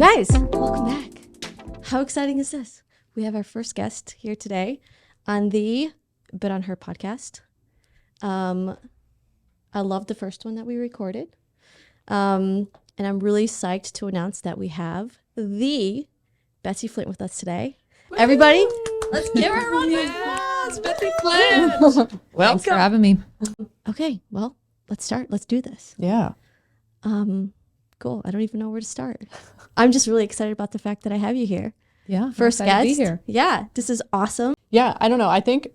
Guys, welcome back. How exciting is this? We have our first guest here today on her podcast. I love the first one that we recorded. And I'm really psyched to announce that we have the Betsi Flint with us today. Woo! Everybody, let's give her a round of applause. Betsi Flint. Well, thanks for having me. Okay, well, let's start. Let's do this. Yeah. Cool. I don't even know where to start. I'm just really excited about the fact that I have you here. Yeah. First guest. To be here. Yeah, this is awesome. Yeah, I don't know. I think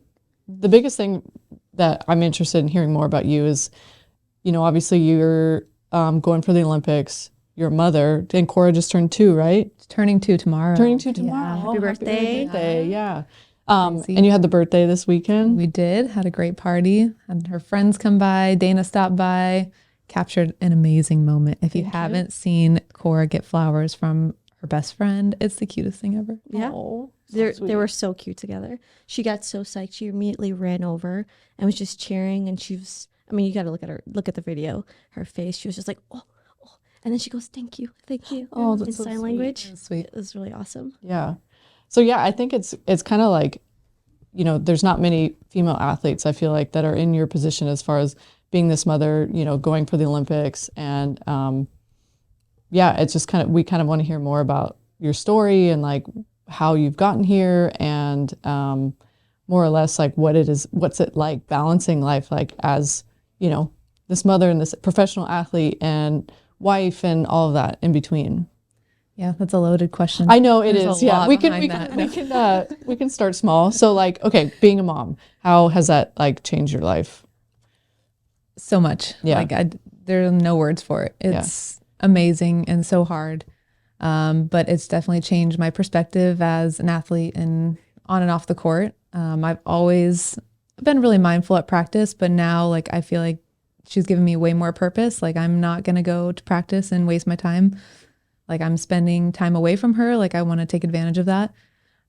the biggest thing that I'm interested in hearing more about you is, you know, obviously you're going for the Olympics. You're a mother, and Cora just turned 2, right? Turning 2 tomorrow. Turning 2 tomorrow. Yeah. Happy birthday. Happy birthday. Yeah. And you had the birthday this weekend. We did. Had a great party. Had her friends come by. Dana stopped by. Captured an amazing moment. If you haven't seen Cora get flowers from her best friend, it's the cutest thing ever. Yeah. Oh, They were so cute together. She got so psyched. She immediately ran over and was just cheering. And she was, I mean, you got to look at the video. Her face, she was just like, oh. And then she goes, thank you. Oh, that's in so sign sweet. language. That's sweet. It was really awesome. Yeah. So yeah, I think it's kind of like, you know, there's not many female athletes, I feel like, that are in your position as far as being this mother, you know, going for the Olympics. And yeah, it's just we kind of want to hear more about your story and like how you've gotten here and more or less like what's it like balancing life, like as, you know, this mother and this professional athlete and wife and all of that in between. Yeah, that's a loaded question. I know it is. Yeah, we can start small. So like, okay, being a mom, how has that like changed your life? So much. Yeah. Like there are no words for it. It's amazing and so hard. But it's definitely changed my perspective as an athlete and on and off the court. I've always been really mindful at practice, but now like I feel like she's given me way more purpose. Like I'm not going to go to practice and waste my time. Like I'm spending time away from her. Like I want to take advantage of that.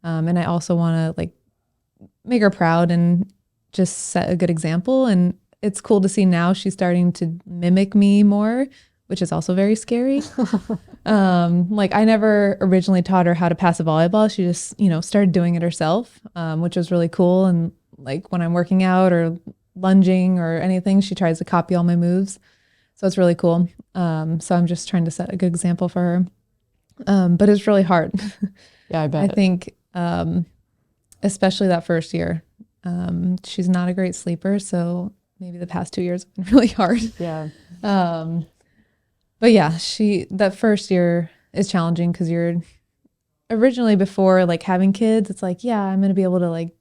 And I also want to like make her proud and just set a good example. And it's cool to see now she's starting to mimic me more, which is also very scary. Like I never originally taught her how to pass a volleyball. She just, you know, started doing it herself, which was really cool. And like when I'm working out or lunging or anything, she tries to copy all my moves. So it's really cool. So I'm just trying to set a good example for her. But it's really hard. Yeah, I bet. I think, especially that first year, she's not a great sleeper. So maybe the past 2 years have been really hard. Yeah. But yeah, that first year is challenging because you're originally before like having kids, it's like, yeah, I'm going to be able to like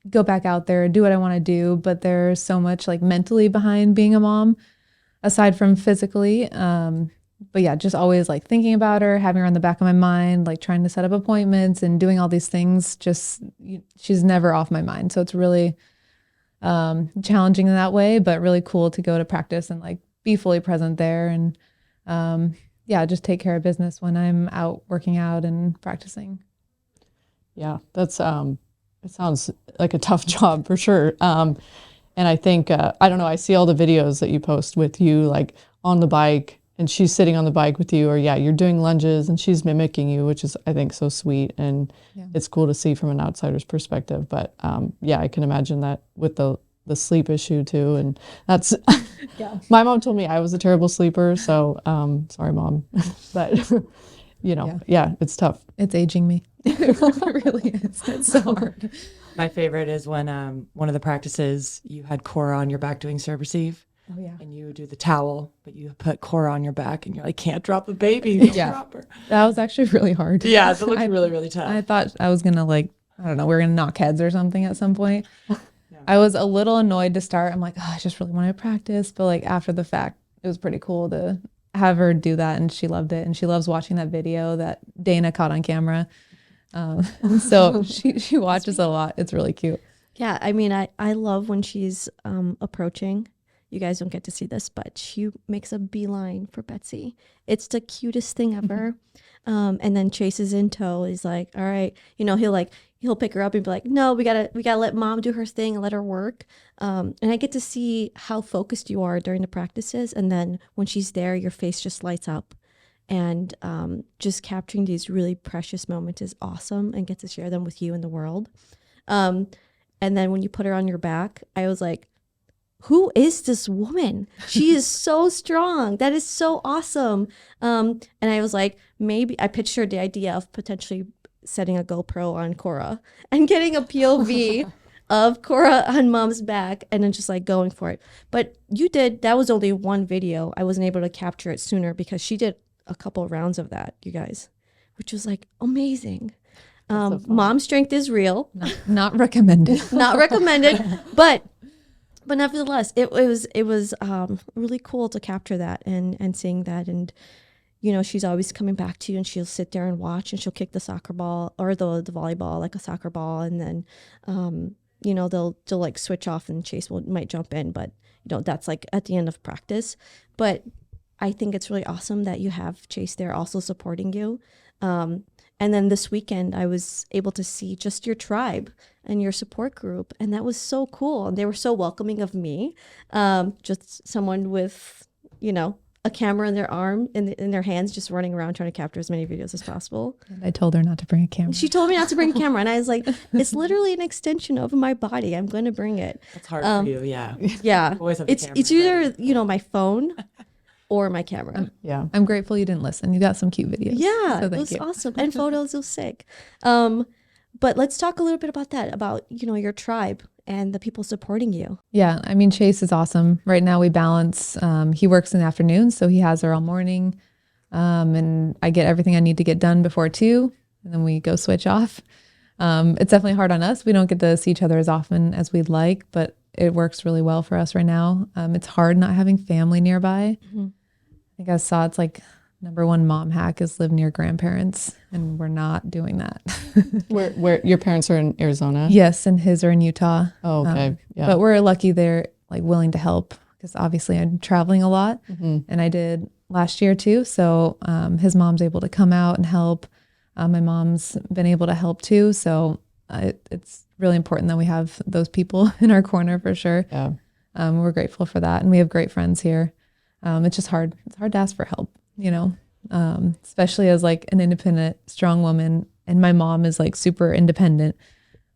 go back out there and do what I want to do. But there's so much like mentally behind being a mom aside from physically. But yeah, just always like thinking about her, having her on the back of my mind, like trying to set up appointments and doing all these things. She's never off my mind. So it's really challenging in that way, but really cool to go to practice and like be fully present there and yeah, just take care of business when I'm out working out and practicing. Yeah, that's it sounds like a tough job for sure. And I think I don't know, I see all the videos that you post with you like on the bike and she's sitting on the bike with you, or yeah, you're doing lunges and she's mimicking you, which is I think so sweet, and it's cool to see from an outsider's perspective. But yeah, I can imagine that with the sleep issue too, and that's my mom told me I was a terrible sleeper, so sorry mom. But you know, yeah, it's tough. It's aging me. It really is. It's so hard. My favorite is when one of the practices you had Cora on your back doing serve receive. Oh yeah. And you do the towel, but you put Cora on your back and you're like, can't drop the baby. Don't drop her. That was actually really hard. Yeah, it looked really, really tough. I thought I was gonna like, I don't know, we were gonna knock heads or something at some point. I was a little annoyed to start. I'm like, oh, I just really wanted to practice. But like after the fact, it was pretty cool to have her do that. And she loved it. And she loves watching that video that Dana caught on camera. So she watches a lot. It's really cute. Yeah, I mean, I love when she's approaching. You guys don't get to see this, but she makes a beeline for Betsi. It's the cutest thing ever. And then Chase is in tow. He's like, all right, you know, he'll pick her up and be like, no, we gotta let mom do her thing and let her work. And I get to see how focused you are during the practices. And then when she's there, your face just lights up. And just capturing these really precious moments is awesome, and get to share them with you and the world. And then when you put her on your back, I was like, who is this woman? She is so strong. That is so awesome. And I was like, maybe I pitched her the idea of potentially setting a GoPro on Cora and getting a POV of Cora on mom's back, and then just like going for it. But that was only one video. I wasn't able to capture it sooner because she did a couple of rounds of that, you guys, which was like amazing. So Mom strength is real. Not recommended. Not recommended, but nevertheless, it was really cool to capture that and seeing that. And she's always coming back to you, and she'll sit there and watch, and she'll kick the soccer ball or the volleyball like a soccer ball, and then they'll like switch off, and Chase might jump in, but that's like at the end of practice. But I think it's really awesome that you have Chase there also supporting you. And then this weekend, I was able to see just your tribe and your support group. And that was so cool. And they were so welcoming of me. Just someone with, a camera in their arm, in their hands, just running around trying to capture as many videos as possible. And I told her not to bring a camera. She told me not to bring a camera. And I was like, it's literally an extension of my body. I'm going to bring it. That's hard for you, yeah. Yeah. Always have the camera It's either, my phone or my camera. Yeah. I'm grateful you didn't listen. You got some cute videos. Yeah, So it thank was you. awesome. And photos, it was sick. But let's talk a little bit about that, about, your tribe and the people supporting you. Yeah, I mean, Chase is awesome. Right now we balance, he works in the afternoon, so he has her all morning. And I get everything I need to get done before 2, and then we go switch off. It's definitely hard on us. We don't get to see each other as often as we'd like, but it works really well for us right now. It's hard not having family nearby. Mm-hmm. I think I saw it's like number one mom hack is live near grandparents, and we're not doing that. Where your parents are in Arizona? Yes, and his are in Utah. Oh, okay. Yeah. But we're lucky they're like willing to help, because obviously I'm traveling a lot, and I did last year too. So his mom's able to come out and help. My mom's been able to help too. So it's really important that we have those people in our corner for sure. Yeah. We're grateful for that, and we have great friends here. It's just hard. It's hard to ask for help, especially as like an independent, strong woman. And my mom is like super independent.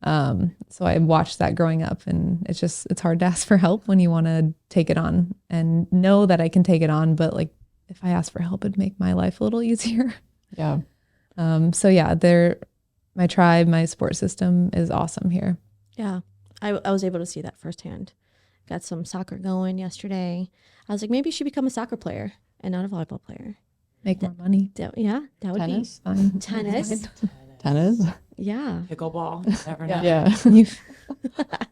So I watched that growing up, and it's hard to ask for help when you want to take it on and know that I can take it on. But like, if I ask for help, it'd make my life a little easier. Yeah. So yeah, my tribe, my support system is awesome here. Yeah, I was able to see that firsthand. Got some soccer going yesterday. I was like, maybe you should become a soccer player and not a volleyball player. Make more money. That would Tennis? Fine. be tennis. Tennis? Yeah. Pickleball. Never know. Yeah.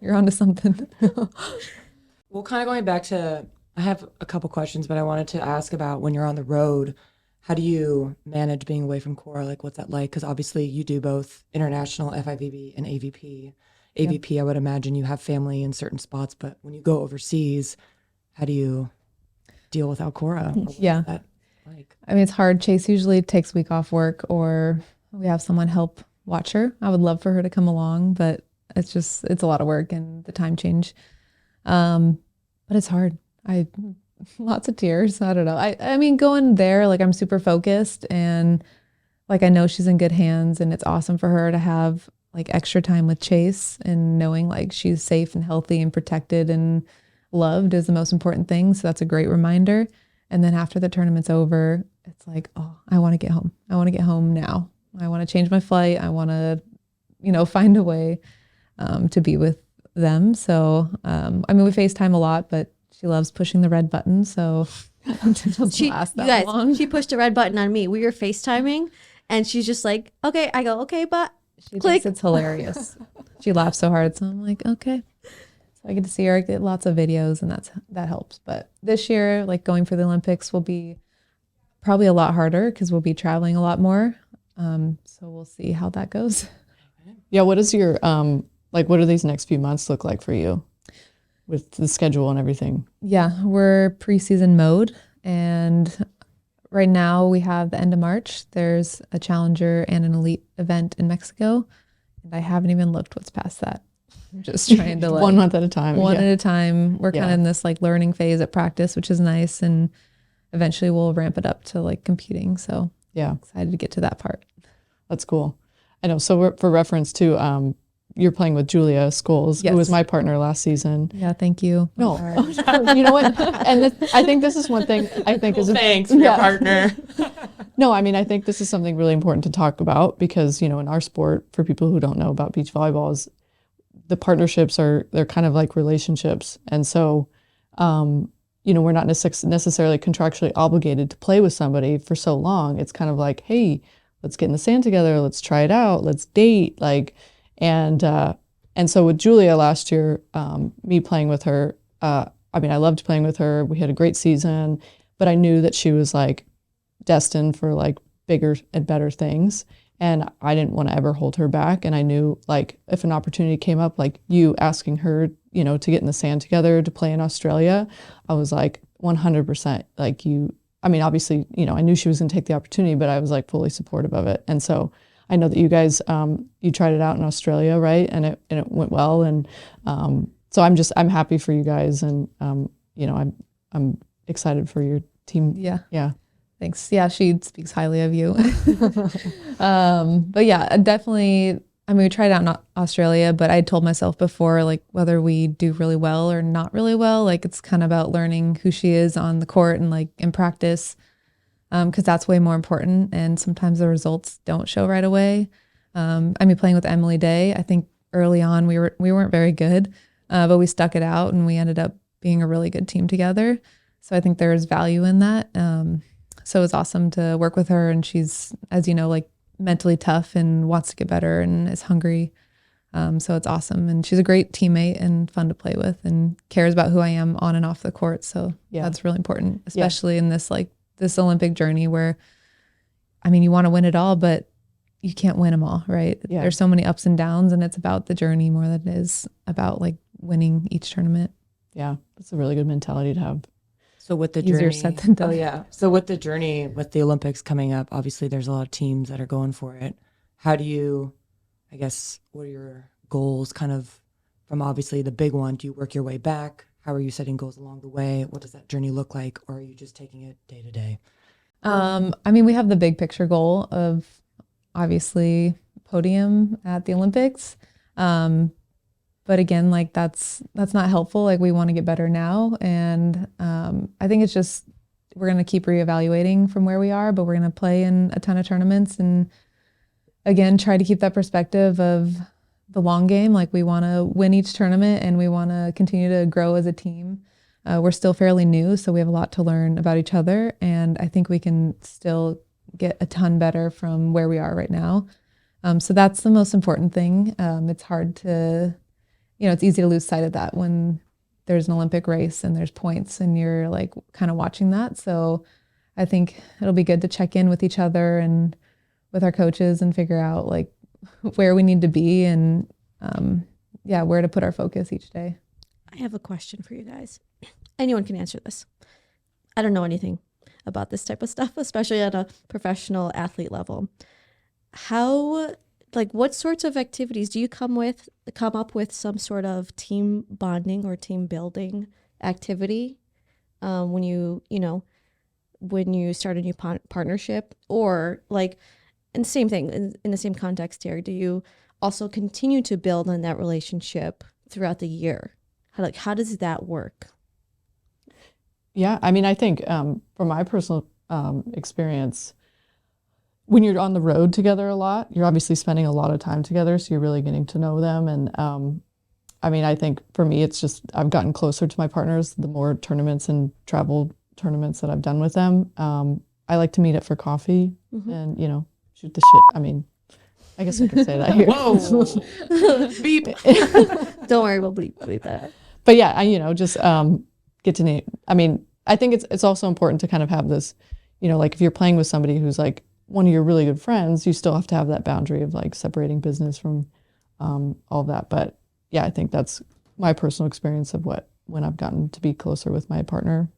You're onto something. Well, kind of going back to, I have a couple questions, but I wanted to ask about when you're on the road, how do you manage being away from Cora? Like, what's that like? Because obviously you do both international FIVB and AVP. AVP, I would imagine you have family in certain spots, but when you go overseas, how do you deal without Cora? Or what's Yeah. that like? I mean, it's hard. Chase usually takes a week off work, or we have someone help watch her. I would love for her to come along, but it's a lot of work and the time change. But it's hard. Lots of tears. I don't know. I mean, going there, like I'm super focused, and like I know she's in good hands, and it's awesome for her to have like extra time with Chase, and knowing like she's safe and healthy and protected and loved is the most important thing. So that's a great reminder. And then after the tournament's over, it's like, oh, I want to get home. I want to get home now. I want to change my flight. I want to, find a way to be with them. So, I mean, we FaceTime a lot, but she loves pushing the red button. So it doesn't last that long. She pushed the red button on me. We were FaceTiming, and she's just like, okay. I go, okay, but She click. thinks it's hilarious. She laughs so hard. So I'm like, okay. So I get to see her, I get lots of videos, and that helps. But this year, like going for the Olympics will be probably a lot harder because we'll be traveling a lot more. So we'll see how that goes. Yeah. What is your, what do these next few months look like for you with the schedule and everything? Yeah, we're preseason mode. And right now we have the end of March. There's a challenger and an elite event in Mexico. And I haven't even looked what's past that. I'm just trying to 1 month at a time. one Yeah. at a time. We're kind of in this like learning phase at practice, which is nice. And eventually we'll ramp it up to like competing. So Yeah, excited to get to that part. that's cool. I know. So for reference to, you're playing with Julia Scholes, who was Yes. my partner last season. Yeah, thank you. No, you know what? And I think this is one thing I think is Thanks for your partner. No, I mean, I think this is something really important to talk about because, in our sport, for people who don't know about beach volleyball, is the partnerships they're kind of like relationships. And so, we're not necessarily contractually obligated to play with somebody for so long. It's kind of like, hey, let's get in the sand together. Let's try it out. Let's date. And so with Julia last year, me playing with her, I loved playing with her. We had a great season, but I knew that she was like destined for like bigger and better things. And I didn't want to ever hold her back. And I knew like if an opportunity came up, like you asking her, to get in the sand together to play in Australia, I was like 100% like obviously, I knew she was going to take the opportunity, but I was like fully supportive of it. And so I know that you guys, you tried it out in Australia, right? And it went well. And so I'm happy for you guys. And, I'm excited for your team. Yeah. Yeah. Thanks. Yeah, she speaks highly of you. But yeah, definitely. We tried out in Australia, but I told myself before, like whether we do really well or not really well, like it's kind of about learning who she is on the court and like in practice, because that's way more important. And sometimes the results don't show right away. Playing with Emily Day, I think early on we weren't very good, but we stuck it out and we ended up being a really good team together. So I think there's value in that. So it was awesome to work with her, and she's, as you know, like mentally tough and wants to get better and is hungry. So it's awesome. And she's a great teammate and fun to play with and cares about who I am on and off the court. So that's really important, especially in this Olympic journey where, you want to win it all, but you can't win them all, right? Yeah. There's so many ups and downs, and it's about the journey more than it is about like winning each tournament. Yeah. That's a really good mentality to have. So with the Easier journey, said than done. Oh yeah. So with the journey, with the Olympics coming up, obviously there's a lot of teams that are going for it. How do you, what are your goals kind of from obviously the big one? Do you work your way back? How are you setting goals along the way? What does that journey look like? Or are you just taking it day to day? We have the big picture goal of obviously podium at the Olympics. But again, like that's not helpful. Like we want to get better now. And I think it's just, we're going to keep reevaluating from where we are, but we're going to play in a ton of tournaments and again, try to keep that perspective of the long game. Like we want to win each tournament and we want to continue to grow as a team. We're still fairly new, so we have a lot to learn about each other. And I think we can still get a ton better from where we are right now. So that's the most important thing. It's hard to, it's easy to lose sight of that when there's an Olympic race and there's points and you're like kind of watching that. So I think it'll be good to check in with each other and with our coaches and figure out like where we need to be and where to put our focus each day. I have a question for you guys. Anyone can answer this. I don't know anything about this type of stuff, especially at a professional athlete level. What sorts of activities do you come up with some sort of team bonding or team building activity when you start a new partnership, or like, and same thing in the same context here, do you also continue to build on that relationship throughout the year? How does that work? Yeah, I think from my personal experience, when you're on the road together a lot, you're obviously spending a lot of time together, so you're really getting to know them. And I think for me, it's just I've gotten closer to my partners the more tournaments and travel tournaments that I've done with them. I like to meet up for coffee and, shoot the shit. I guess I could say that here. Whoa. Beep. Don't worry, we'll bleep that. But yeah, just get to know. I think it's also important to kind of have this, like if you're playing with somebody who's like one of your really good friends, you still have to have that boundary of like separating business from all of that. But yeah, I think that's my personal experience of when I've gotten to be closer with my partner.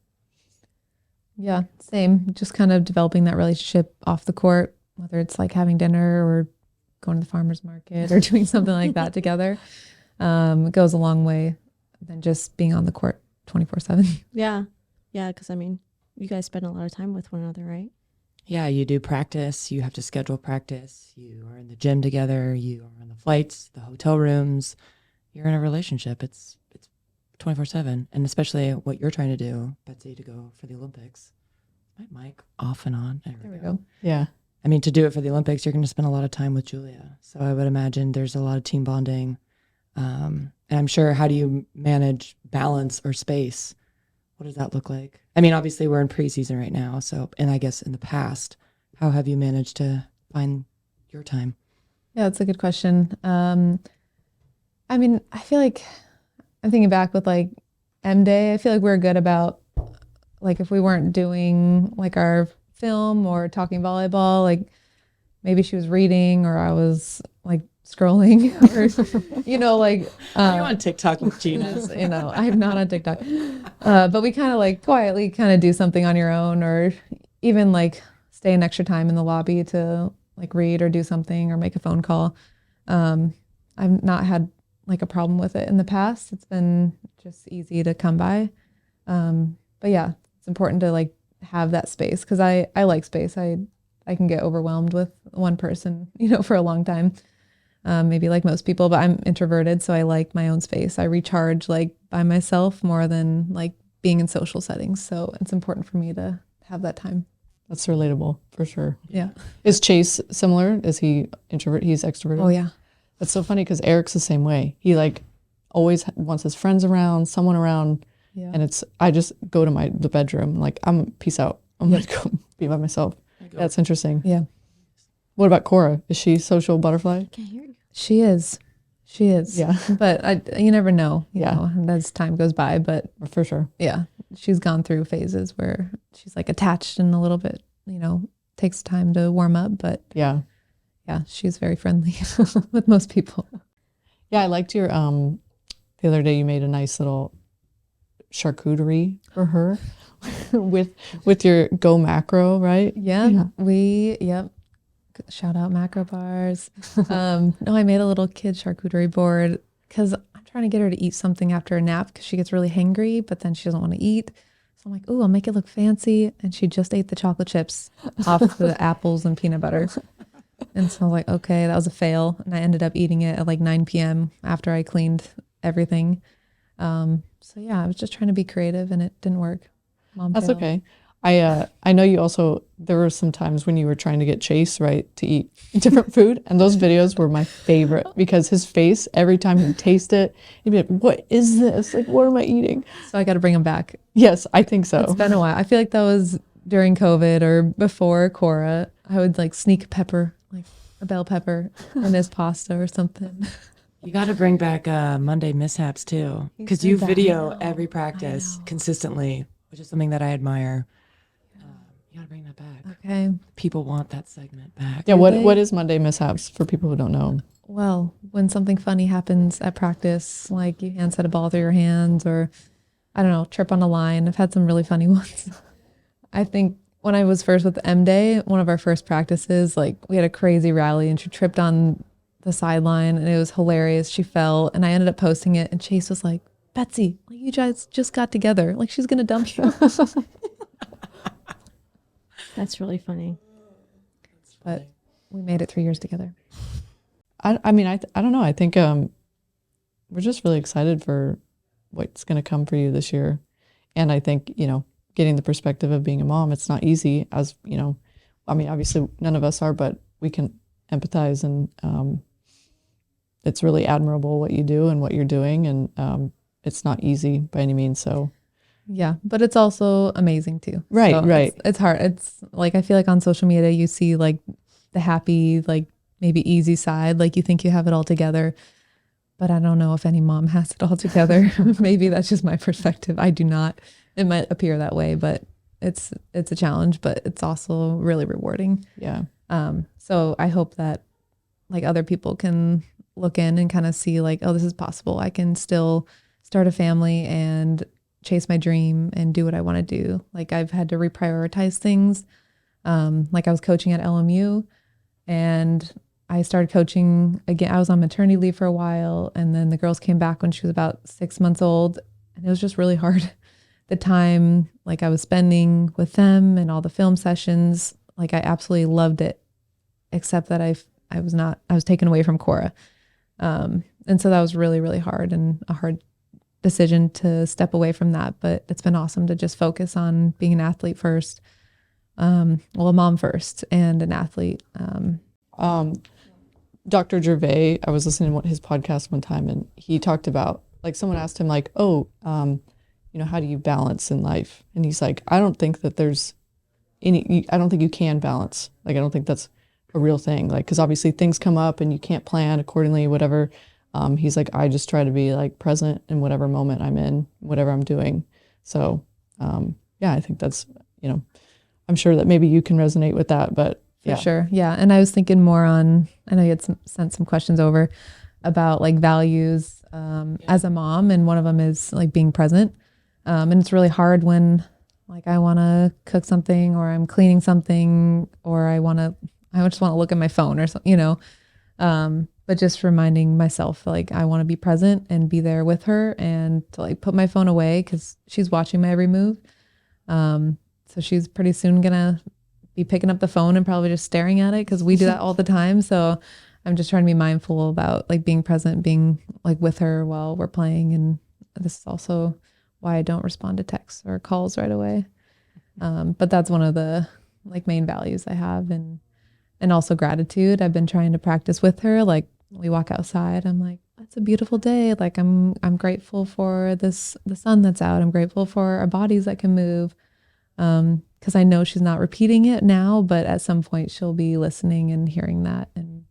Yeah, same. Just kind of developing that relationship off the court, whether it's like having dinner or going to the farmer's market or doing something like that together. It goes a long way than just being on the court 24/7. Yeah. Yeah, because you guys spend a lot of time with one another, right? Yeah, you do practice. You have to schedule practice. You are in the gym together. You are on the flights, the hotel rooms. You're in a relationship. It's 24/7, and especially what you're trying to do, Betsy, to go for the Olympics. My mic off and on. There we go. Yeah. I mean, to do it for the Olympics, you're going to spend a lot of time with Julia. So I would imagine there's a lot of team bonding. And I'm sure, how do you manage balance or space? What does that look like? I mean, obviously we're in preseason right now. So, and I guess in the past, how have you managed to find your time? Yeah, that's a good question. I mean, I feel like I'm thinking back with like M Day. I feel like we're good about like if we weren't doing like our film or talking volleyball, like maybe she was reading or I was like scrolling or like Are you on TikTok with Gina? I'm not on TikTok. But we kind of like quietly kind of do something on your own, or even like stay an extra time in the lobby to like read or do something or make a phone call. I've not had like a problem with it in the past. It's been just easy to come by. But yeah, it's important to like have that space because I like space. I can get overwhelmed with one person, for a long time. Maybe like most people, but I'm introverted, so I like my own space. I recharge like by myself more than like being in social settings. So it's important for me to have that time. That's relatable for sure. Yeah. Is Chase similar? Is he introvert? He's extroverted? Oh yeah. That's so funny because Eric's the same way. He like always wants his friends around, someone around. Yeah. And I just go to the bedroom. Like, peace out. I'm going to go be by myself. That's interesting. Yeah. What about Cora? Is she social butterfly? Can't hear you. She is. Yeah. But you never know, you Yeah. know, as time goes by. But For sure. yeah, she's gone through phases where she's like attached and a little bit, takes time to warm up. But Yeah. yeah, she's very friendly with most people. Yeah, I liked your, the other day you made a nice little charcuterie for her with your Go Macro, right? Yeah. Yep. Shout out macro bars. No, I made a little kid charcuterie board because I'm trying to get her to eat something after a nap because she gets really hangry, but then she doesn't want to eat. So I'm like, oh, I'll make it look fancy. And she just ate the chocolate chips off the apples and peanut butter. And so I was like, okay, that was a fail. And I ended up eating it at like 9 p.m. after I cleaned everything. So yeah, I was just trying to be creative and it didn't work. Mom That's failed. okay. I know you also, there were some times when you were trying to get Chase, right, to eat different food. And those videos were my favorite because his face, every time he'd taste it, he'd be like, what is this? Like, what am I eating? So I got to bring him back. Yes, I think so. It's been a while. I feel like that was during COVID or before Cora. I would like sneak pepper, like a bell pepper in his pasta or something. You got to bring back Monday mishaps too, because said you that. video I know. every practice consistently, which is something that I admire. You got to bring that back. Okay. People want that segment back. Yeah, Do what they? is Monday mishaps for people who don't know? Well, when something funny happens at practice, like you hand set a ball through your hands or I don't know, trip on a line. I've had some really funny ones. I think when I was first with M Day, one of our first practices, like we had a crazy rally and she tripped on the sideline and it was hilarious. She fell and I ended up posting it and Chase was like, Betsy, like you guys just got together. Like she's going to dump you. That's really funny. But we made it 3 years together. I mean, I don't know. I think we're just really excited for what's going to come for you this year. And I think, getting the perspective of being a mom, it's not easy as, I mean, obviously none of us are, but we can empathize and it's really admirable what you do and what you're doing. And it's not easy by any means. So Yeah, but it's also amazing too. Right, So right. It's hard. It's like I feel like on social media you see like the happy, like maybe easy side, like you think you have it all together. But I don't know if any mom has it all together. Maybe that's just my perspective. I do not. It might appear that way, but it's a challenge, but it's also really rewarding. yeah. So I hope that like other people can look in and kind of see like, oh, this is possible. I can still start a family and chase my dream and do what I want to do. Like I've had to reprioritize things. Like I was coaching at LMU and I started coaching again. I was on maternity leave for a while and then the girls came back when she was about 6 months old and it was just really hard the time like I was spending with them and all the film sessions, like I absolutely loved it, except that I was taken away from Cora. And so that was really, really hard and a hard decision to step away from that. But it's been awesome to just focus on being an athlete first. A mom first and an athlete. Dr. Gervais, I was listening to his podcast one time, and he talked about, like, someone asked him, like, how do you balance in life? And he's like, I don't think that there's I don't think you can balance. Like, I don't think that's a real thing. Like, because obviously things come up and you can't plan accordingly, whatever. He's like, I just try to be like present in whatever moment I'm in, whatever I'm doing. So, I think that's, I'm sure that maybe you can resonate with that, but For sure. Yeah. And I was thinking more on, I know you had sent some questions over about like values as a mom. And one of them is like being present. And it's really hard when like I want to cook something or I'm cleaning something or I just want to look at my phone or something, but just reminding myself, like, I want to be present and be there with her and to like put my phone away because she's watching my every move. So she's pretty soon going to be picking up the phone and probably just staring at it because we do that all the time. So I'm just trying to be mindful about like being present, being like with her while we're playing. And this is also why I don't respond to texts or calls right away. But that's one of the like main values I have, and also gratitude. I've been trying to practice with her. Like we walk outside, I'm like, it's a beautiful day. Like I'm grateful for the sun that's out. I'm grateful for our bodies that can move. Because I know she's not repeating it now, but at some point she'll be listening and hearing that. And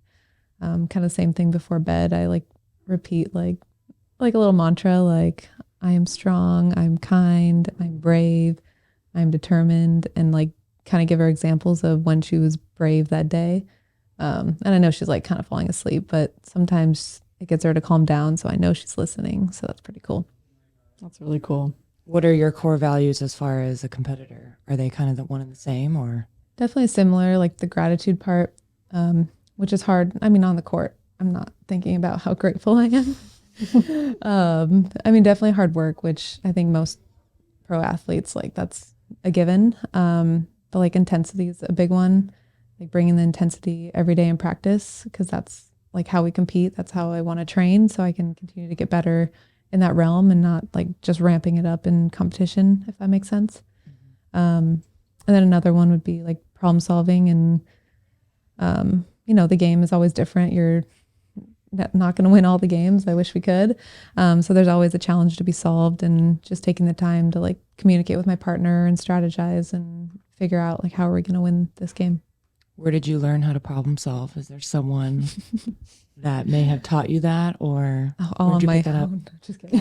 kind of same thing before bed. I like repeat like a little mantra, like I am strong, I'm kind, I'm brave, I'm determined, and like kind of give her examples of when she was brave that day. And I know she's like kind of falling asleep, but sometimes it gets her to calm down. So I know she's listening. So that's pretty cool. That's really cool. What are your core values as far as a competitor? Are they kind of the one and the same, or? Definitely similar, like the gratitude part, which is hard. I mean, on the court, I'm not thinking about how grateful I am. Definitely hard work, which I think most pro athletes, like that's a given. But like intensity is a big one, like bringing the intensity every day in practice, because that's like how we compete. That's how I want to train, so I can continue to get better in that realm and not like just ramping it up in competition, if that makes sense. And then another one would be like problem solving, and the game is always different. You're not going to win all the games. I wish we could. So there's always a challenge to be solved, and just taking the time to like communicate with my partner and strategize and figure out like how are we going to win this game. Where did you learn how to problem solve? Is there someone that may have taught you that, or all on my own? Just kidding.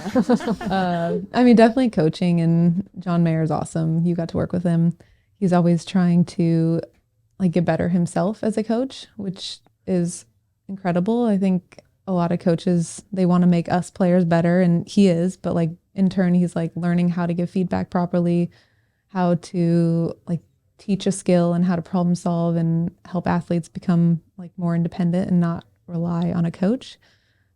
Definitely coaching, and John Mayer is awesome. You got to work with him. He's always trying to like get better himself as a coach, which is incredible. I think a lot of coaches, they want to make us players better, and he is, but like in turn, he's like learning how to give feedback properly, how to like teach a skill and how to problem solve and help athletes become like more independent and not rely on a coach.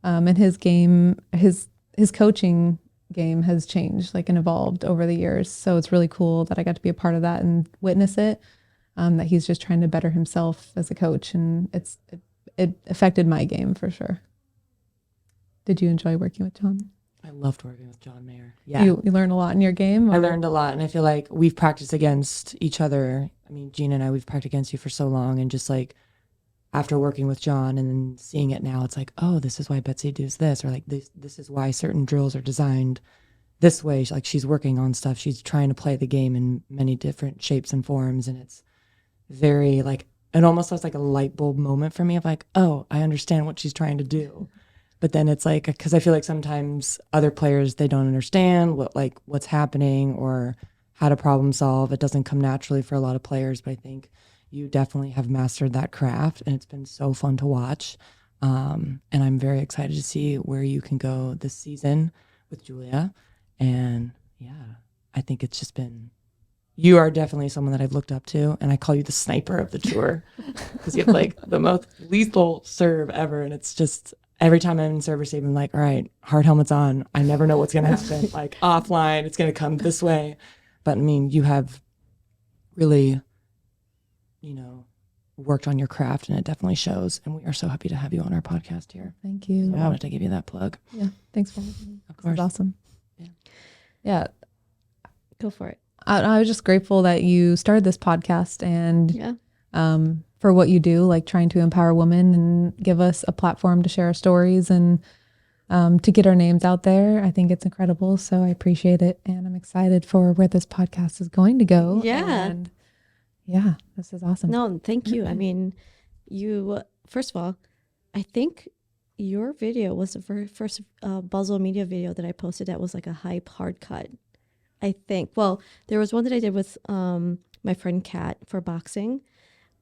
And his game, his coaching game has changed like and evolved over the years. So it's really cool that I got to be a part of that and witness it, that he's just trying to better himself as a coach. And it affected my game for sure. Did you enjoy working with John? I loved working with John Mayer. Yeah. You learned a lot in your game? I learned a lot, and I feel like we've practiced against each other. I mean, Gina and I, we've practiced against you for so long, and just like after working with John and then seeing it now, it's like, oh, this is why Betsi does this, or like this is why certain drills are designed this way. Like she's working on stuff. She's trying to play the game in many different shapes and forms, and it's very like, it almost was like a light bulb moment for me of like, oh, I understand what she's trying to do. But then it's like, because I feel like sometimes other players, they don't understand what's happening or how to problem solve. It doesn't come naturally for a lot of players, but I think you definitely have mastered that craft, and it's been so fun to watch. And I'm very excited to see where you can go this season with Julia. And yeah, I think it's just been, you are definitely someone that I've looked up to, and I call you the sniper of the tour because you have like the most lethal serve ever, and it's just every time I'm in server save, I'm like, all right, hard helmets on. I never know what's going to happen. Like offline, it's going to come this way. But I mean, you have really, worked on your craft, and it definitely shows. And we are so happy to have you on our podcast here. Thank you. I wanted to give you that plug. Yeah. Thanks for having me. Of This course. is awesome. Yeah. Yeah. Go for it. I was just grateful that you started this podcast and Yeah. for what you do, like trying to empower women and give us a platform to share our stories and to get our names out there. I think it's incredible. So I appreciate it. And I'm excited for where this podcast is going to go. Yeah. And yeah, this is awesome. No, thank you. I mean, first of all, I think your video was the very first Buzzle Media video that I posted that was like a hype hard cut. I think. Well, there was one that I did with my friend Kat for boxing,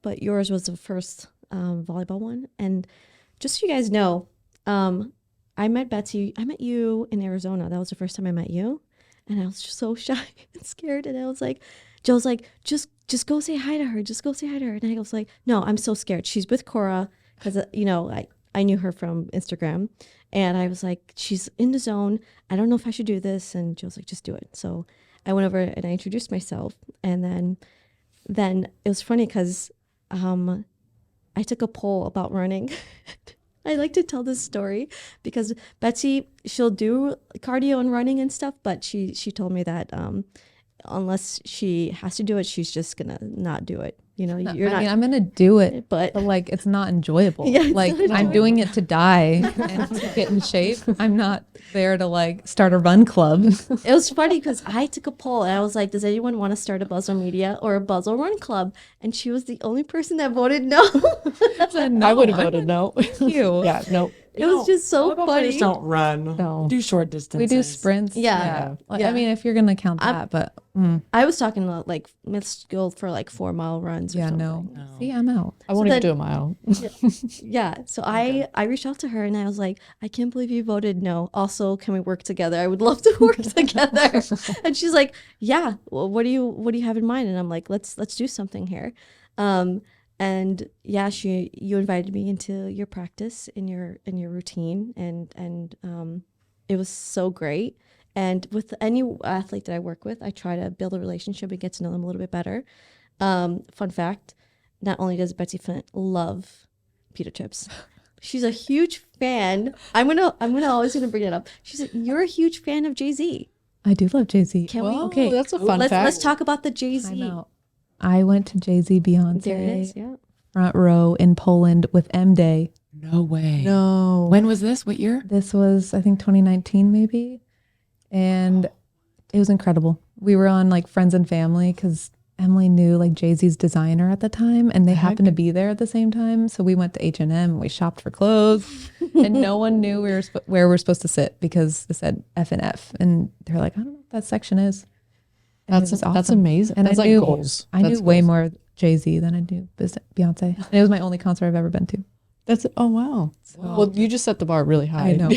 but yours was the first volleyball one. And just so you guys know, I met Betsi. I met you in Arizona. That was the first time I met you. And I was just so shy and scared. And I was like, Joe's like, just go say hi to her. Just go say hi to her. And I was like, no, I'm so scared. She's with Cora because, I knew her from Instagram. And I was like, she's in the zone. I don't know if I should do this. And Joe's like, just do it. So I went over and I introduced myself. And then it was funny because I took a poll about running. I like to tell this story because Betsi, she'll do cardio and running and stuff, but she told me that unless she has to do it, she's just gonna not do it. You're not. I'm gonna do it, but like it's not enjoyable. Yeah, it's like not I'm doing it to die and to get in shape. I'm not there to like start a run club. It was funny because I took a poll and I was like, does anyone want to start a Buzzle Media or a Buzzle Run Club? And she was the only person that voted no. I would have voted no. Thank you. Yeah, no. It was just so Volleyball funny. players don't run. No. Do short distances. We do sprints. Yeah. Like, Yeah. I mean, if you're gonna count that, but I was talking about like let's go for like 4-mile runs. Or yeah, something. no. See, I'm out. I won't then- even do a mile. Yeah. So I reached out to her and I was like, I can't believe you voted no. Also, can we work together? I would love to work together. And she's like, yeah. Well, what do you have in mind? And I'm like, let's do something here. And yeah, you invited me into your practice in your routine, and it was so great. And with any athlete that I work with, I try to build a relationship and get to know them a little bit better. Fun fact: not only does Betsi Flint love pita chips, she's a huge fan. I'm always gonna bring it up. She's like, you're a huge fan of Jay-Z. I do love Jay-Z. Can we? Okay, that's a fun Let's fact. talk about the I'm Jay-Z. out. I went to Jay-Z Beyonce There it is. Yeah. front row in Poland with M Day. No way. No. When was this? What year? This was, I think, 2019 maybe. And it was incredible. We were on like Friends and Family because Emily knew like Jay-Z's designer at the time and they happened to be there at the same time. So we went to H&M and we shopped for clothes and no one knew where we were supposed to sit because it said F and F. And they're like, I don't know what that section is. And it was That's awesome. amazing. And That's I like knew, goals. I knew That's way goals. more Jay-Z than I knew Beyonce. And it was my only concert I've ever been to. That's oh wow. Well, you just set the bar really high. I know.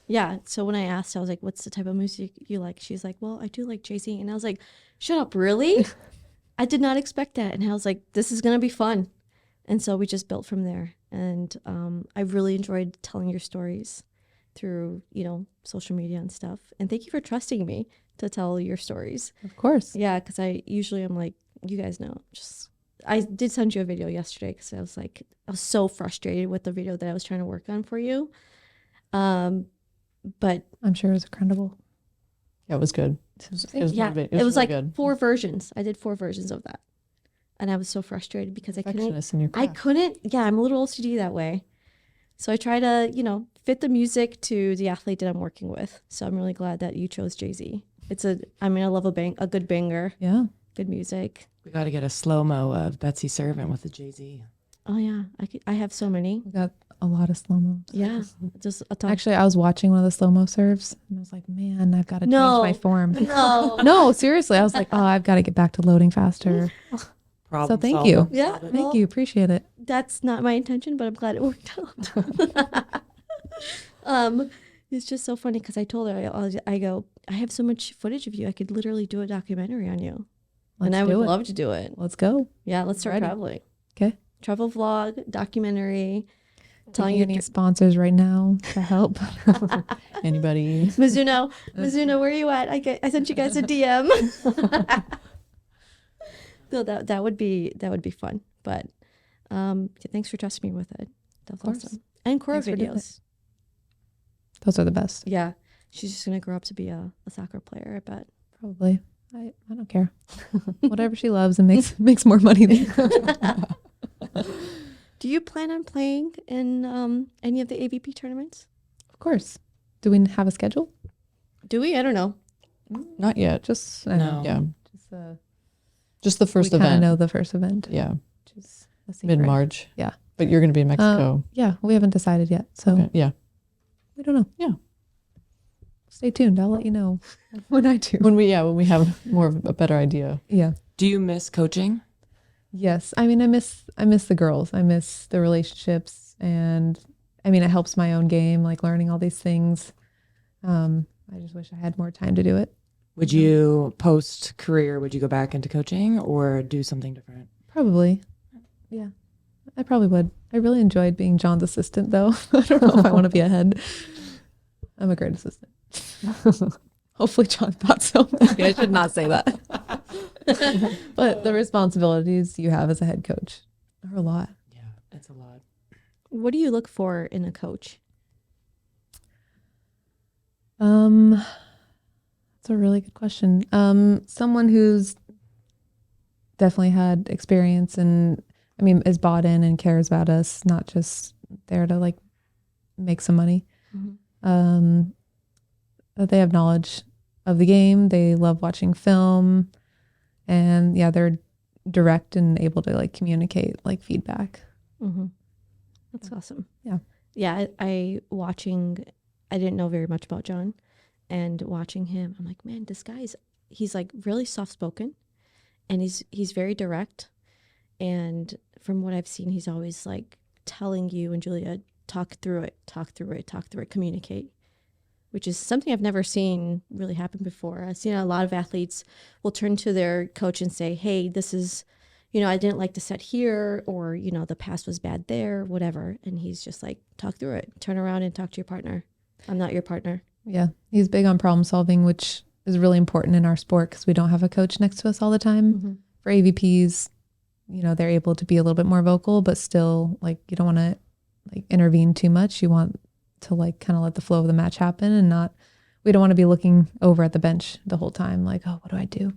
Yeah. So when I asked, I was like, what's the type of music you like? She's like, well, I do like Jay-Z. And I was like, shut up, really? I did not expect that. And I was like, this is going to be fun. And so we just built from there. And I really enjoyed telling your stories through, social media and stuff. And thank you for trusting me to tell your stories. Of course. Yeah. Because I usually am like, you guys know, I did send you a video yesterday because I was so frustrated with the video that I was trying to work on for you. But I'm sure it was incredible. Yeah, it was good. It was it was really like good. 4 versions. I did 4 versions of that. And I was so frustrated because I Perfectionist in your craft. couldn't, I'm a little OCD that way. So I try to, fit the music to the athlete that I'm working with. So I'm really glad that you chose Jay-Z. I love a good banger, Yeah. good music. We got to get a slow-mo of Betsy Servant with the Jay-Z. Oh yeah, I have so many. We got a lot of slow-mo. Yeah, just a ton. Actually, I was watching one of the slow-mo serves and I was like, man, I've got to No. change my form. No. No, seriously. I was like, oh, I've got to get back to loading faster. Problem So thank solver. you. Yeah, Thank you. Appreciate it. That's not my intention, but I'm glad it worked out. It's just so funny because I told her, I go, I have so much footage of you. I could literally do a documentary on you. And I would do it. love to do it. Let's go. Yeah, let's start Ready. traveling. Okay. Travel vlog, documentary. telling Taking you any sponsors right now to help. Anybody? Mizuno, where are you at? I sent you guys a DM. No, that would be fun. But thanks for trusting me with it. That's course. awesome. And Cora's Thanks for doing videos. Those are the best. Yeah, she's just gonna grow up to be a soccer player, I bet. Probably. I don't care. Whatever she loves and makes more money than. Do you plan on playing in any of the AVP tournaments? Of course. Do we have a schedule? Do we? I don't know. Not yet. Just No. Yeah. Just Just the first we kind of event. know the first event. Yeah. Which is a secret. Mid-March. Yeah. But you're going to be in Mexico. Yeah, we haven't decided yet, so Okay. Yeah. we don't know. Yeah. Stay tuned. I'll let you know when I do. When we have more of a better idea. Yeah. Do you miss coaching? Yes. I mean, I miss the girls. I miss the relationships, and I mean, it helps my own game, like learning all these things. I just wish I had more time to do it. Would you post career? Would you go back into coaching or do something different? Probably. Yeah. I probably would. I really enjoyed being John's assistant, though. I don't know if I want to be a head. I'm a great assistant. Hopefully John thought so. Maybe I should not say that. But the responsibilities you have as a head coach are a lot. Yeah, it's a lot. What do you look for in a coach? That's a really good question. Someone who's definitely had experience and I mean is bought in and cares about us, not just there to like make some money. Mm-hmm. That they have knowledge of the game. They love watching film, and yeah, they're direct and able to like communicate like feedback. Mm-hmm. That's awesome. Yeah. Yeah. I didn't know very much about John, and watching him, I'm like, man, he's like really soft spoken, and he's very direct. And from what I've seen, he's always like telling you and Julia, talk through it, communicate, which is something I've never seen really happen before. I've seen a lot of athletes will turn to their coach and say, hey, this is, I didn't like the set here, or, the pass was bad there, whatever. And he's just like, talk through it, turn around and talk to your partner. I'm not your partner. Yeah, he's big on problem solving, which is really important in our sport because we don't have a coach next to us all the time. Mm-hmm. For AVPs, they're able to be a little bit more vocal, but still like you don't want to like intervene too much. You want to like kind of let the flow of the match happen and we don't want to be looking over at the bench the whole time. Like, oh, what do I do?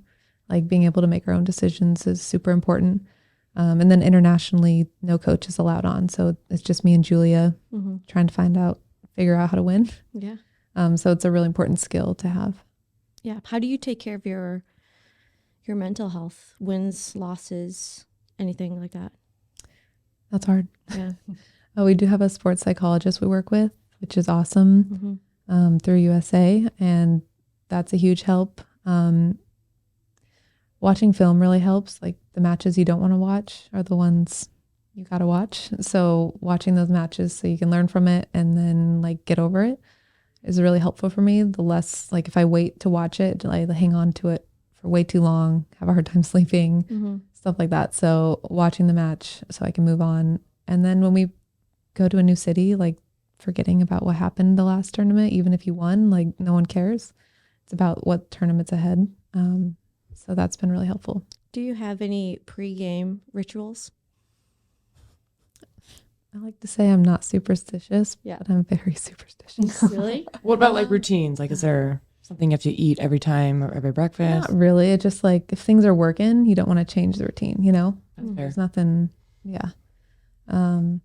Like being able to make our own decisions is super important. And then internationally, no coach is allowed on. So it's just me and Julia Mm-hmm. trying to figure out how to win. Yeah. So it's a really important skill to have. Yeah. How do you take care of your mental health? Wins, losses, anything like that? That's hard. Yeah. We do have a sports psychologist we work with, which is awesome, Mm-hmm. through USA. And that's a huge help. Watching film really helps. Like the matches you don't want to watch are the ones you got to watch. So watching those matches so you can learn from it and then like get over it is really helpful for me. The less, like if I wait to watch it, I hang on to it for way too long, have a hard time sleeping, Mm-hmm. stuff like that. So watching the match so I can move on. And then when we go to a new city, like forgetting about what happened the last tournament, even if you won, like no one cares. It's about what tournament's ahead. So that's been really helpful. Do you have any pre-game rituals? I like to say I'm not superstitious, Yeah. but I'm very superstitious. Really? What about like routines? Like, is there something you have to eat every time or every breakfast? Not really. It's just like if things are working, you don't want to change the routine, That's fair. There's nothing, yeah. Who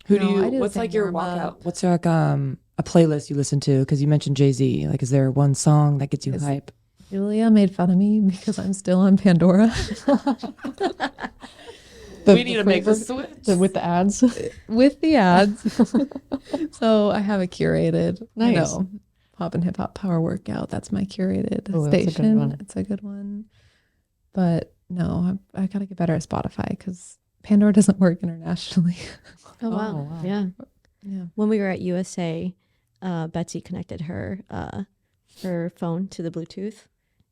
do No, I you? do the What's same like your warm up. walkout? What's like a playlist you listen to? Because you mentioned Jay-Z. Like, is there one song that gets you Is- hype? Julia made fun of me because I'm still on Pandora. We need to make flavor- the switch. with the ads. With the ads. So I have a curated, Nice. pop and hip hop power workout. That's my curated Oh, that's a good station. one. It's a good one. But no, I got to get better at Spotify because Pandora doesn't work internationally. Oh, wow. Oh, wow. Yeah. Yeah. When we were at USA, Betsy connected her phone to the Bluetooth.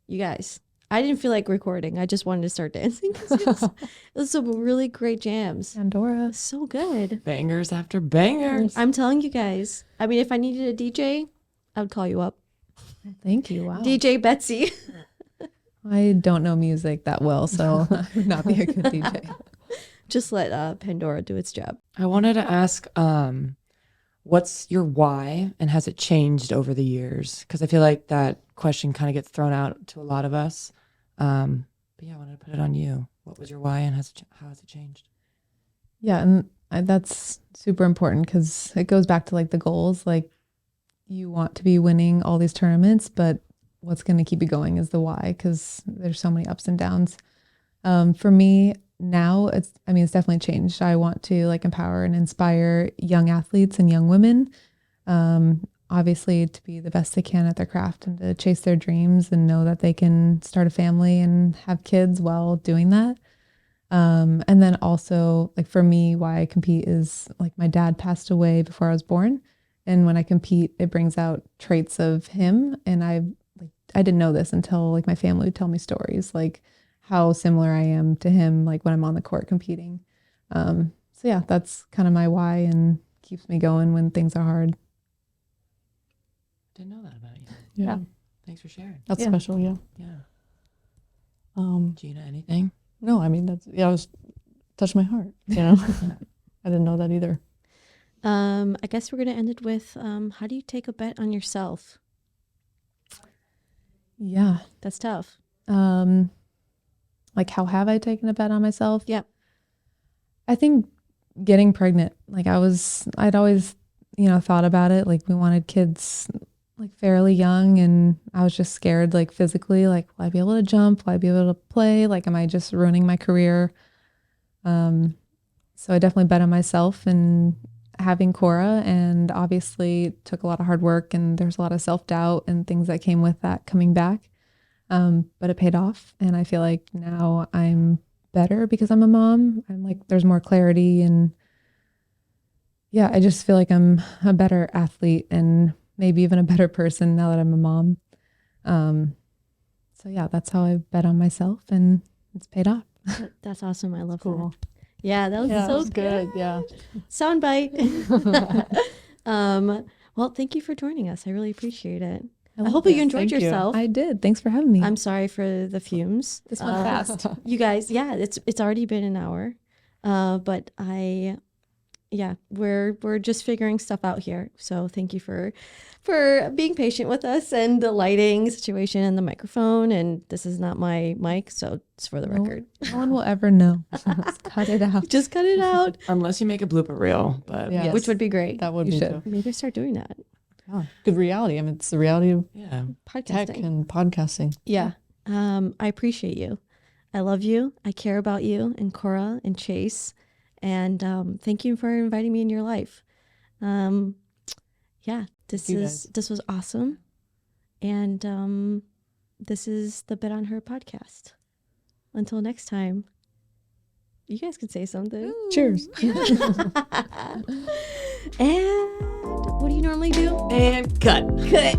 You guys, I didn't feel like recording. I just wanted to start dancing. It was some really great jams. Pandora. So good. Bangers after bangers. I'm telling you guys. I mean, if I needed a DJ, I would call you up. Thank you. Wow. DJ Betsi. I don't know music that well, so I would not be a good DJ. Just let Pandora do its job. I wanted to ask, what's your why, and has it changed over the years? Because I feel like that question kind of gets thrown out to a lot of us. But yeah, I wanted to put it on you. What was your why, and how has it changed? Yeah, and that's super important because it goes back to like the goals. Like you want to be winning all these tournaments, but what's going to keep you going is the why, because there's so many ups and downs. For me now, it's definitely changed. I want to like empower and inspire young athletes and young women, obviously to be the best they can at their craft and to chase their dreams and know that they can start a family and have kids while doing that. And then also like for me, why I compete is like my dad passed away before I was born. And when I compete, it brings out traits of him. And I didn't know this until like my family would tell me stories, like how similar I am to him, like when I'm on the court competing. So yeah, that's kind of my why and keeps me going when things are hard. Didn't know that about you. Yeah. Thanks for sharing. That's Yeah. special. Yeah. Yeah. Gina, anything? No, I mean, it was touched my heart, you know. I didn't know that either. I guess we're going to end it with how do you take a bet on yourself? Yeah. That's tough. Like how have I taken a bet on myself? Yeah. I think getting pregnant, like I'd always, thought about it. Like we wanted kids like fairly young, and I was just scared, like physically, like will I be able to jump? Will I be able to play? Like, am I just ruining my career? So I definitely bet on myself and having Cora, and obviously it took a lot of hard work and there's a lot of self-doubt and things that came with that coming back. But it paid off, and I feel like now I'm better because I'm a mom. I'm like, there's more clarity, and yeah, I just feel like I'm a better athlete and maybe even a better person now that I'm a mom. So yeah, that's how I bet on myself, and it's paid off. That's awesome. I love Cool. that. Yeah, that was Yeah, so it was good. Yeah. Soundbite. Well, thank you for joining us. I really appreciate it. I hope you enjoyed thank you. Oh, yourself. I did. Thanks for having me. I'm sorry for the fumes. This went fast. You guys, yeah, it's already been an hour. But we're just figuring stuff out here. So thank you for being patient with us, and the lighting situation and the microphone. And this is not my mic, so it's for the record. No one will ever know. Just cut it out. Just cut it out, Unless you make a blooper reel, but Yeah. which would be great. That would You be should. good. Maybe start doing that. Yeah. Good reality. I mean, it's the reality of yeah. tech Podcasting. and podcasting. Yeah. I appreciate you. I love you. I care about you and Cora and Chase. And thank you for inviting me in your life. This you was awesome. And this is the Bet on Her podcast. Until next time, you guys can say something. Cheers. And what do you normally do? And cut. Cut.